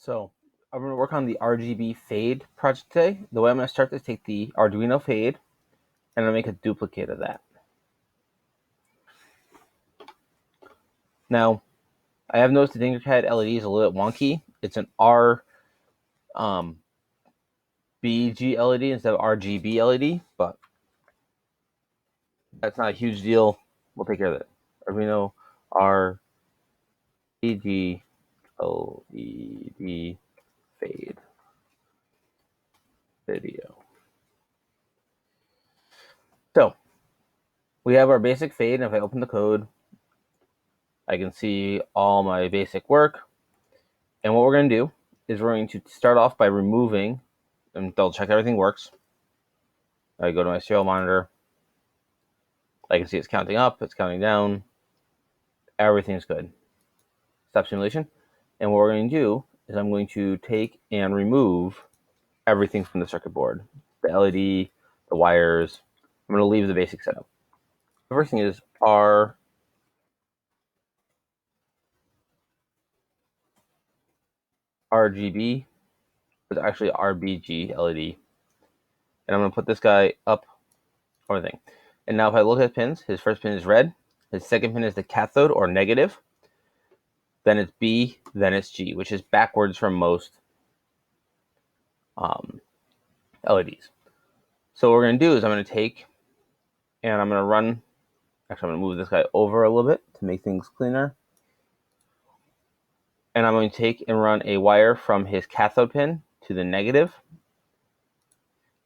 So I'm going to work on the RGB fade project today. The way I'm going to start is take the Arduino fade and I'm going to make a duplicate of that. Now, I have noticed the TinkerCAD LED is a little bit wonky. It's an RBG LED instead of RGB LED, but that's not a huge deal. We'll take care of it. Arduino RGB LED fade video. So we have our basic fade, and if I open the code, I can see all my basic work. And what we're going to do is we're going to start off by removing and double check everything works. I go to my serial monitor. I can see it's counting up, it's counting down. Everything's good. Stop simulation. And what we're going to do is I'm going to take and remove everything from the circuit board. The LED, the wires. I'm going to leave the basic setup. The first thing is RGB. It's actually RBG LED. And I'm going to put this guy up over the thing. And now if I look at pins, his first pin is red. His second pin is the cathode or negative. Then it's B, then it's G, which is backwards from most LEDs. So what we're going to do is I'm going to take and I'm going to run, actually I'm going to move this guy over a little bit to make things cleaner. And I'm going to take and run a wire from his cathode pin to the negative,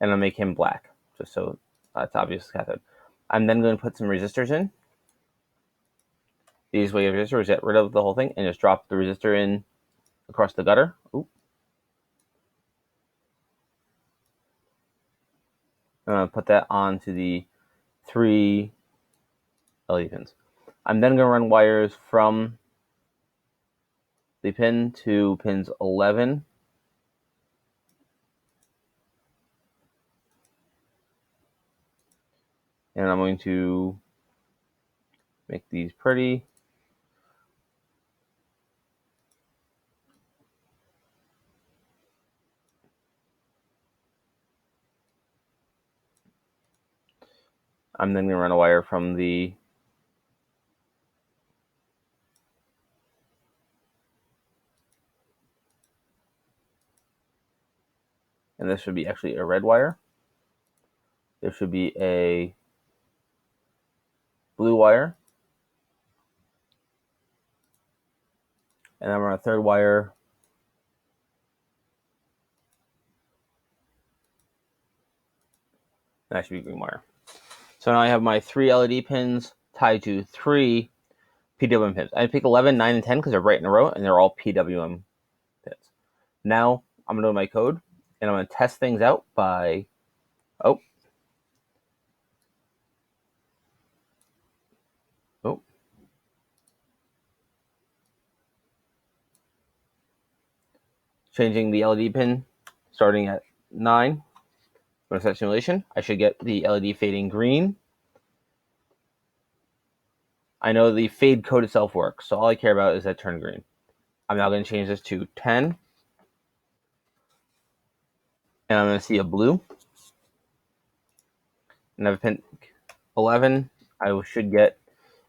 and I'll make him black, just so it's obvious cathode. I'm then going to put some resistors in. The easiest way to get resistor is get rid of the whole thing and just drop the resistor in across the gutter. Ooh. I'm going to put that onto the 3 LED pins. I'm then going to run wires from the pin to pins 11 and I'm going to make these pretty. I'm then going to run a wire from the and this should be actually a red wire. There should be a blue wire. And then I'm on a third wire. And that should be green wire. So now I have my 3 LED pins tied to 3 PWM pins. I pick 11, 9, and 10 because they're right in a row and they're all PWM pins. Now I'm going to do my code and I'm going to test things out by changing the LED pin starting at 9. I'm going to set simulation. I should get the LED fading green. I know the fade code itself works, so all I care about is that turn green. I'm now going to change this to 10. And I'm going to see a blue. And if I pin 11, I should get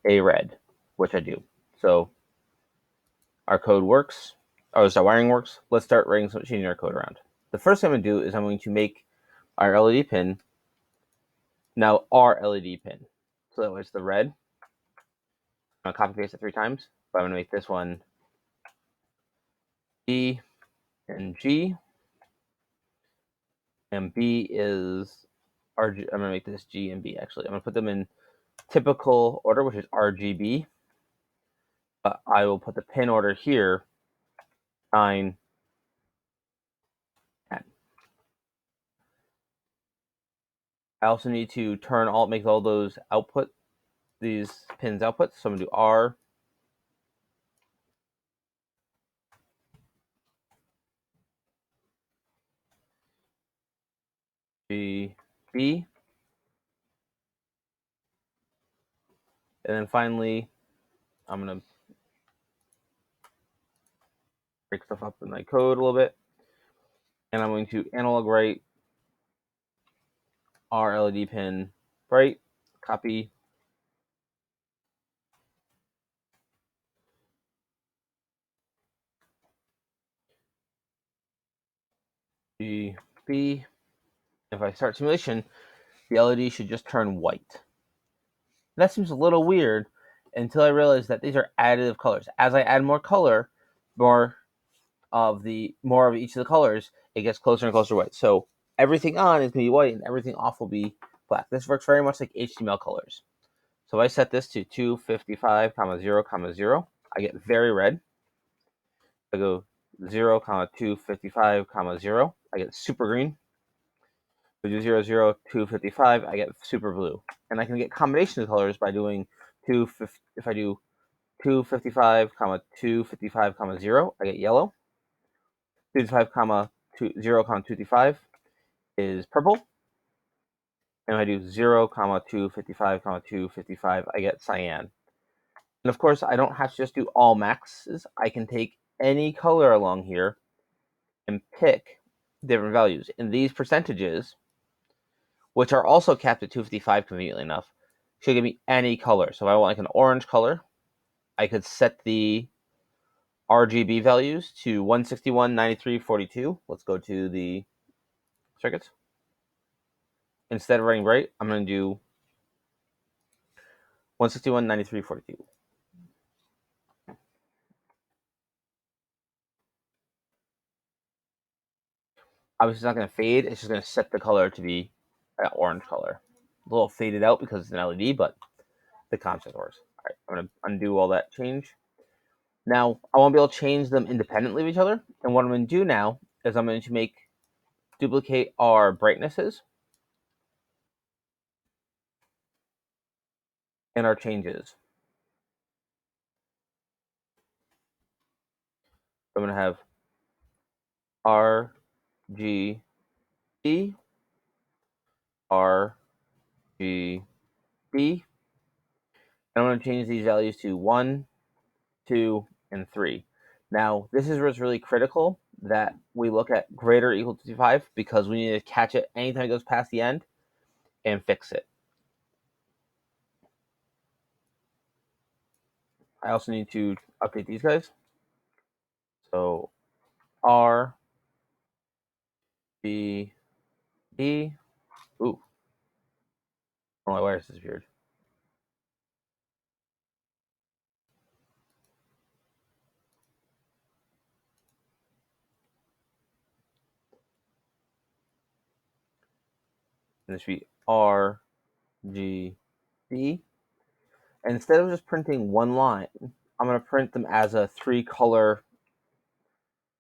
a red, which I do. So our code works. Our wiring works. Let's start changing our code around. The first thing I'm going to do is I'm going to make our LED pin now our LED pin. So that way it's the red. I'm going to copy paste it 3 times. But I'm going to make this one B and G. And B is RG. I'm going to make this G and B actually. I'm going to put them in typical order, which is RGB. But I will put the pin order here 9, 10. I also need to make all those these pins outputs. So I'm going to do R, G, B. And then finally, I'm going to break stuff up in my code a little bit. And I'm going to analog write rledPin bright, copy, GB. If I start simulation, the LED should just turn white. That seems a little weird until I realized that these are additive colors. As I add more color, more of each of the colors, it gets closer and closer to white. So everything on is going to be white and everything off will be black. This works very much like HTML colors. So if I set this to 255, 0, 0, I get very red. I go 0, 255, 0, I get super green. If I do 0, 0, 255, I get super blue. And I can get combinations of colors by doing if I do 255, 255, 0, I get yellow. 255, 0, 255 is purple. And if I do 0, 255, 255, I get cyan. And of course, I don't have to just do all maxes. I can take any color along here and pick different values. And these percentages, which are also capped at 255 conveniently enough, should give me any color. So if I want like an orange color, I could set the RGB values to 161, 93, 42. Let's go to the circuits. Instead of writing bright, I'm going to do 161, 93, 42. Obviously, it's not going to fade. It's just going to set the color to be an orange color. A little faded out because it's an LED, but the concept works. All right, I'm going to undo all that change. Now, I want to be able to change them independently of each other. And what I'm going to do now is I'm going to duplicate our brightnesses and our changes. I'm going to have RGB, RGB, and I'm going to change these values to 1, 2, and 3. Now, this is where it's really critical that we look at greater or equal to 5 because we need to catch it anytime it goes past the end and fix it. I also need to update these guys. So R, B, E. Ooh, oh, my wires disappeared. And this should be R, G, B. And instead of just printing one line, I'm going to print them as a 3-color,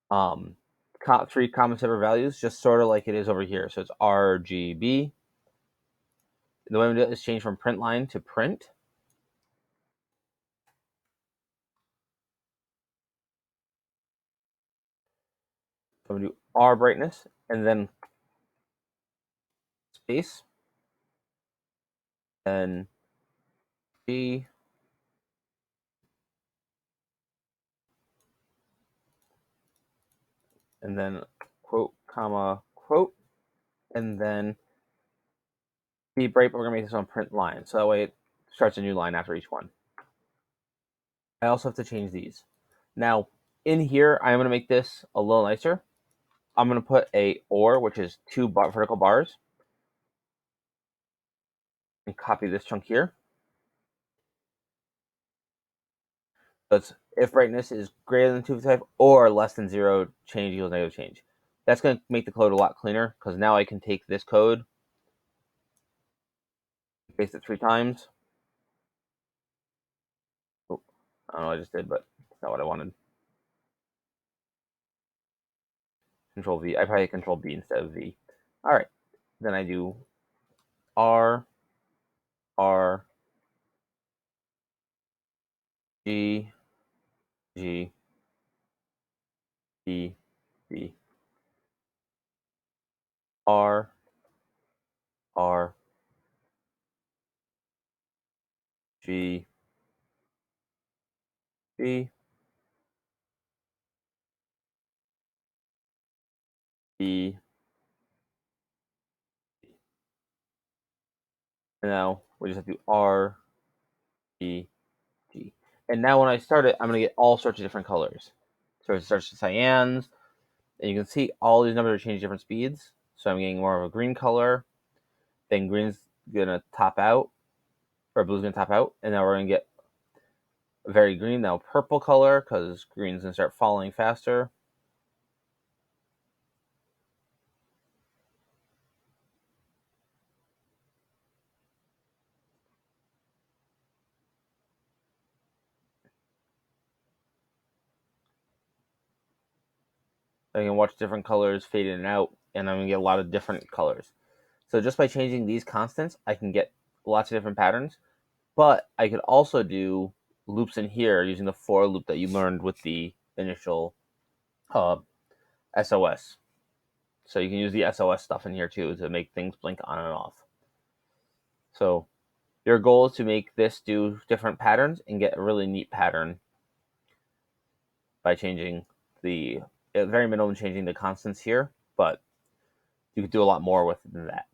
3 common separate values, just sort of like it is over here. So it's RGB. The way I'm going to do it is change from print line to print. So I'm going to do R brightness and then space, then G, and then quote, comma, quote, and then bbright, but we're going to make this on print line. So that way it starts a new line after each one. I also have to change these. Now, in here, I'm going to make this a little nicer. I'm going to put a OR, which is 2 vertical bars, and copy this chunk here. So it's if brightness is greater than 255 or less than 0, change equals negative change. That's going to make the code a lot cleaner because now I can take this code, paste it 3 times. Oh, I don't know what I just did, but that's not what I wanted. Control V. I probably Control B instead of V. All right. Then I do R, R, G, G, B, B, R, R, G, B, B, and now we just have to do R, B, G. And now when I start it, I'm going to get all sorts of different colors. So it starts with cyans, and you can see all these numbers are changing different speeds. So I'm getting more of a green color, then green's going to top out, or blue's going to top out, and now we're going to get a very green, now purple color, because green's going to start falling faster. I can watch different colors fade in and out, and I'm going to get a lot of different colors. So just by changing these constants, I can get lots of different patterns, but I could also do loops in here using the for loop that you learned with the initial SOS. So you can use the SOS stuff in here too to make things blink on and off. So your goal is to make this do different patterns and get a really neat pattern by changing the, at very minimum, changing the constants here, but you could do a lot more with it than that.